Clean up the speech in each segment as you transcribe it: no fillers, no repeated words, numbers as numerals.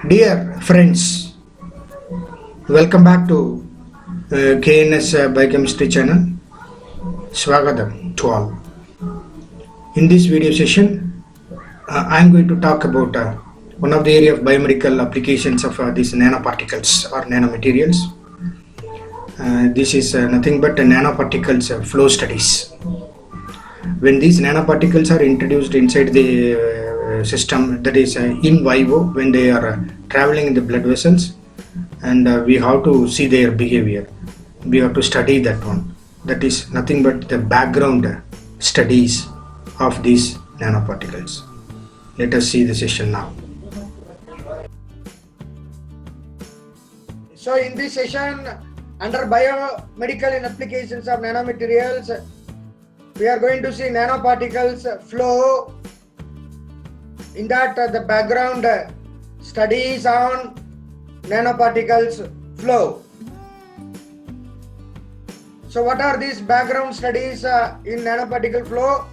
Dear friends, welcome back to KNS Biochemistry channel. Swagatam to all. In this video session, I am going to talk about one of the area of biomedical applications of these nanoparticles or nanomaterials. This is nothing but nanoparticles flow studies. When these nanoparticles are introduced inside the system, that is in vivo, when they are traveling in the blood vessels, and we have to see their behavior, we have to study that one. That is nothing but the background studies of these nanoparticles. Let us see the session now. So in this session, under biomedical applications of nanomaterials, we are going to see nanoparticles flow. In that, the background studies on nanoparticles flow. So what are these background studies in nanoparticle flow?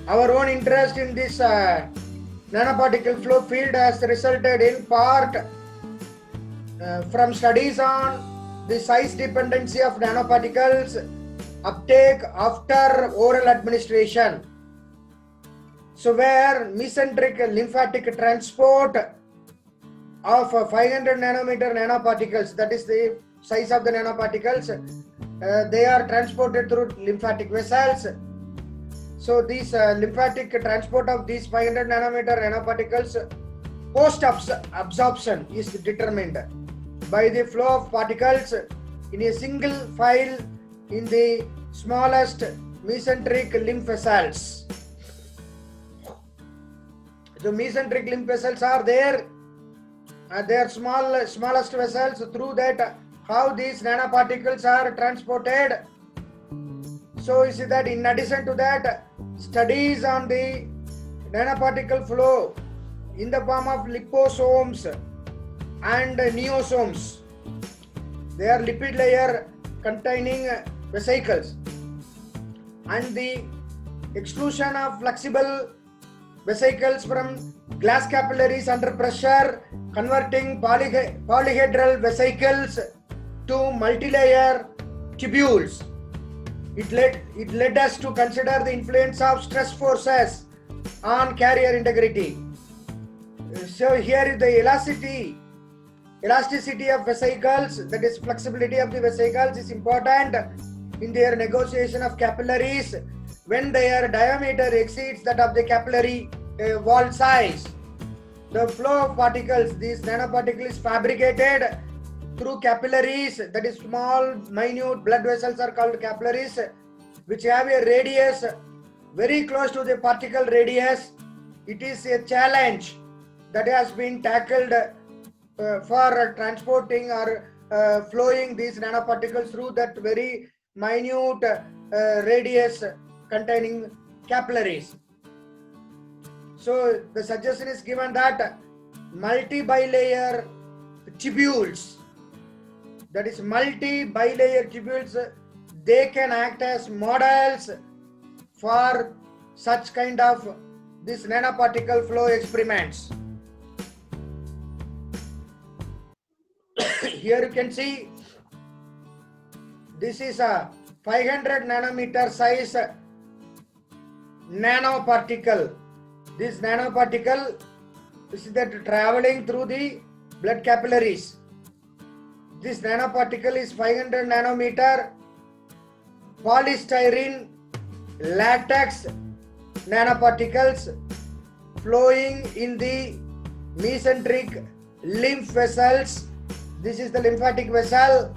Our own interest in this nanoparticle flow field has resulted in part from studies on the size dependency of nanoparticles uptake after oral administration. So where mesenteric lymphatic transport of 500 nanometer nanoparticles, that is the size of the nanoparticles, they are transported through lymphatic vessels. So this lymphatic transport of these 500 nanometer nanoparticles post absorption is determined by the flow of particles in a single file in the smallest mesenteric lymph vessels. So mesenteric lymph vessels are there, they are smallest vessels. Through that, how these nanoparticles are transported. So you see that in addition to that, studies on the nanoparticle flow in the form of liposomes and neosomes. They are lipid layer containing vesicles, and the exclusion of flexible vesicles from glass capillaries under pressure, converting polyhedral vesicles to multilayer tubules. It led us to consider the influence of stress forces on carrier integrity. So here is the elasticity of vesicles, that is flexibility of the vesicles, is important in their negotiation of capillaries when their diameter exceeds that of the capillary wall size. The flow of particles, these nanoparticles, is fabricated through capillaries, that is small minute blood vessels are called capillaries, which have a radius very close to the particle radius. It is a challenge that has been tackled for transporting or flowing these nanoparticles through that very minute radius containing capillaries. So the suggestion is given that multi-bilayer tubules, that is multi-bilayer tubules, they can act as models for such kind of this nanoparticle flow experiments. Here you can see this is a 500 nanometer size nanoparticle. This nanoparticle is that traveling through the blood capillaries. This nanoparticle is 500 nanometer polystyrene latex nanoparticles flowing in the mesenteric lymph vessels. This is the lymphatic vessel.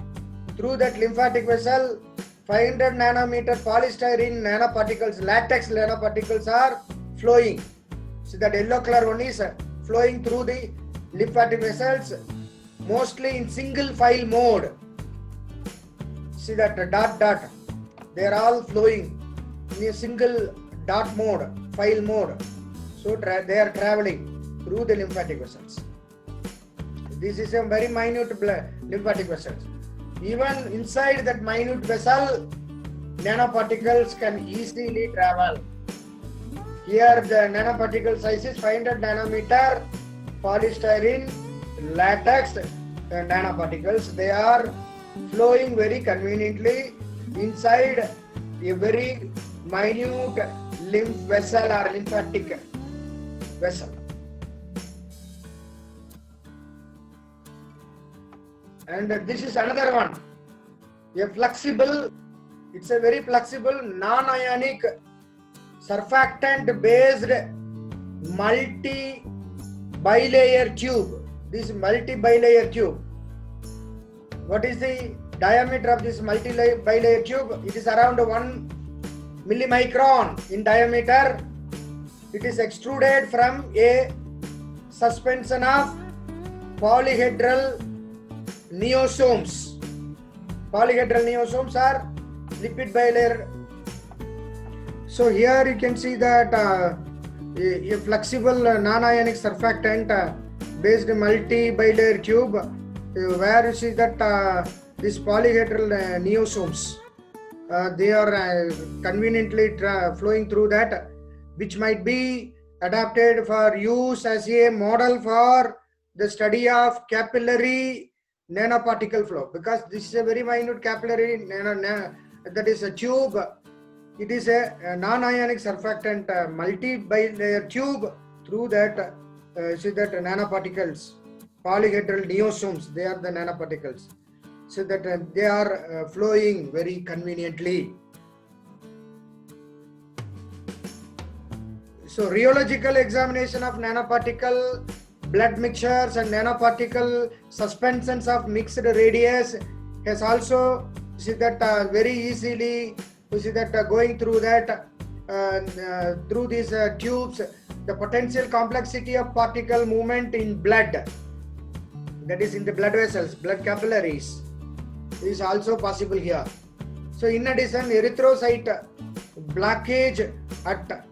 Through that lymphatic vessel, 500 nanometer polystyrene nanoparticles, latex nanoparticles are flowing. So that yellow color one is flowing through the lymphatic vessels, mostly in single file mode. See that dot, they are all flowing in a single dot mode, file mode. So they are traveling through the lymphatic vessels. This is a very minute lymphatic vessels. Even inside that minute vessel, nanoparticles can easily travel. Here the nanoparticle size is 500 nanometer, polystyrene, latex nanoparticles. They are flowing very conveniently inside a very minute lymph vessel or lymphatic vessel. And this is another one, a flexible, it's a very flexible non-ionic surfactant based multi-bilayer tube. This multi-bilayer tube, what is the diameter of this multi-bilayer tube? It is around 1 millimicron in diameter. It is extruded from a suspension of polyhedral neosomes. Polyhedral neosomes are lipid bilayer. So here you can see that a flexible non-ionic surfactant based multi-bilayer tube, where you see that this polyhedral neosomes, they are conveniently flowing through that, which might be adapted for use as a model for the study of capillary nanoparticle flow, because this is a very minute capillary that is a tube. It is a non-ionic surfactant multi-bilayer tube. Through that, see that nanoparticles, polyhedral neosomes, they are the nanoparticles. So that they are flowing very conveniently. So rheological examination of nanoparticle blood mixtures and nanoparticle suspensions of mixed radius has also, see that very easily, you see that going through that through these tubes, the potential complexity of particle movement in blood, that is in the blood vessels, blood capillaries, is also possible here. So in addition, erythrocyte blockage at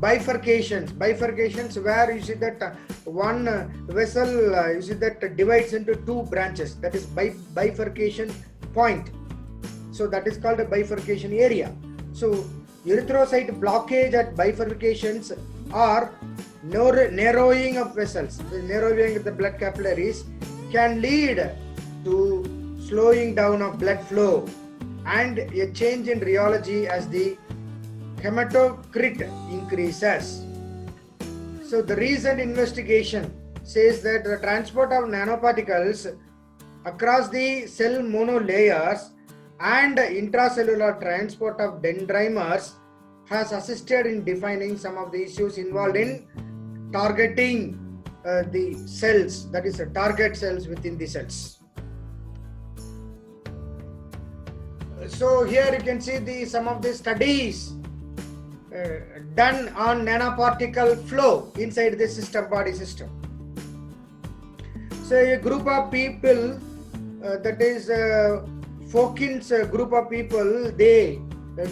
bifurcations where you see that one vessel you see that divides into two branches, that is bifurcation point. So that is called a bifurcation area. So erythrocyte blockage at bifurcations or narrowing of vessels, the narrowing of the blood capillaries, can lead to slowing down of blood flow and a change in rheology as the hematocrit increases. So the recent investigation says that the transport of nanoparticles across the cell monolayers and intracellular transport of dendrimers has assisted in defining some of the issues involved in targeting the cells, that is target cells within the cells. So here you can see some of the studies done on nanoparticle flow inside the body system. So a group of people, that is Fokins group of people, they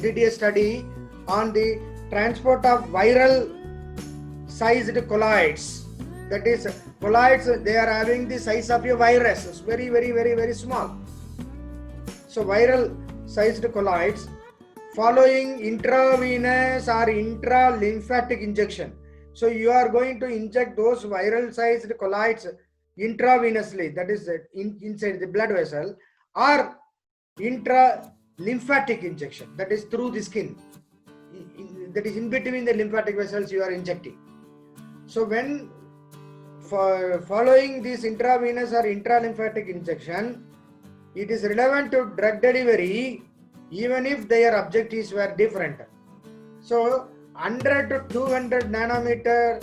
did a study on the transport of viral sized colloids. That is colloids, they are having the size of a virus. It's very, very, very, very small. So viral sized colloids following intravenous or intralymphatic injection. So you are going to inject those viral sized colloids intravenously, that is inside the blood vessel, or intralymphatic injection, that is through the skin, that is in between the lymphatic vessels you are injecting. So when following this intravenous or intralymphatic injection, it is relevant to drug delivery even if their objectives were different. So 100 to 200 nanometer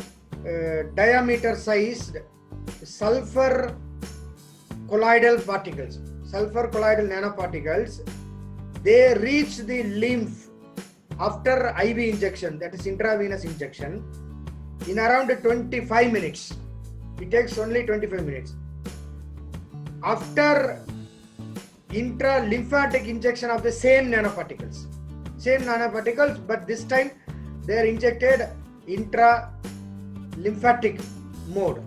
diameter sized sulfur colloidal particles, sulfur colloidal nanoparticles, they reach the lymph after IV injection, that is intravenous injection, in around 25 minutes. It takes only 25 minutes. After intralymphatic injection of the same nanoparticles, but this time they are injected intralymphatic mode.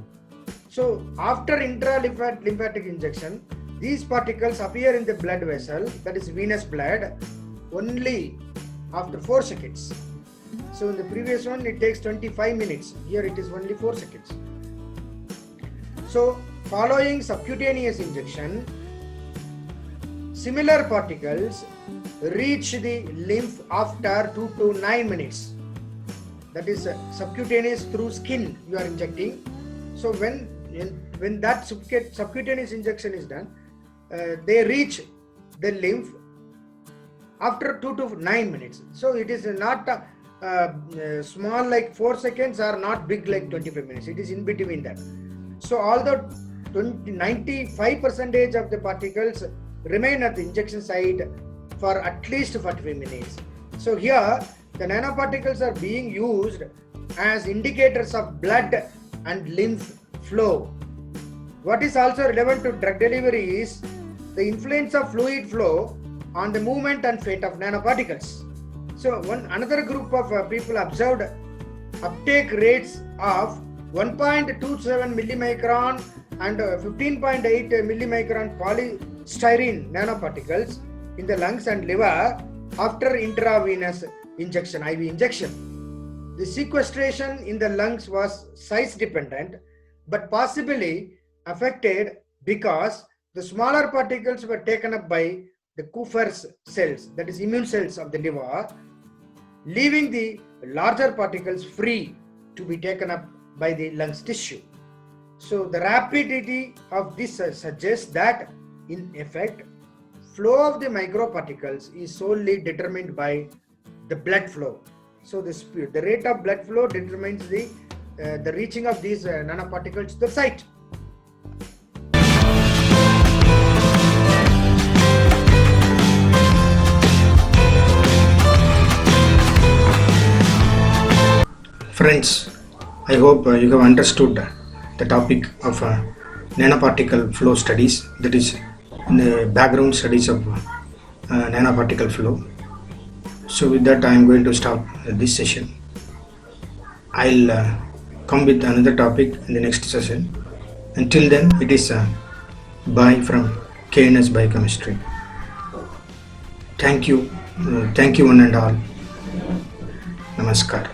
So after intralymphatic injection, these particles appear in the blood vessel, that is venous blood, only after 4 seconds. So in the previous one it takes 25 minutes. Here it is only 4 seconds. So following subcutaneous injection, similar particles reach the lymph after 2 to 9 minutes. That is subcutaneous through skin you are injecting. So when that subcutaneous injection is done, they reach the lymph after 2 to 9 minutes. So it is not small like 4 seconds or not big like 25 minutes. It is in between that. So although 95% of the particles remain at the injection site for at least 45 minutes. So here the nanoparticles are being used as indicators of blood and lymph flow. What is also relevant to drug delivery is the influence of fluid flow on the movement and fate of nanoparticles. So another group of people observed uptake rates of 1.27 millimicron and 15.8 millimicron polystyrene nanoparticles in the lungs and liver after intravenous injection, IV injection. The sequestration in the lungs was size dependent, but possibly affected because the smaller particles were taken up by the Kupffer's cells, that is immune cells of the liver, leaving the larger particles free to be taken up by the lungs tissue. So the rapidity of this suggests that in effect flow of the microparticles is solely determined by the blood flow. So the rate of blood flow determines the reaching of these nanoparticles to the site. Friends, I hope you have understood the topic of nanoparticle flow studies, that is the background studies of nanoparticle flow. So with that I am going to stop this session. I'll come with another topic in the next session. Until then, it is bye from KNS Biochemistry. Thank you one and all. Namaskar.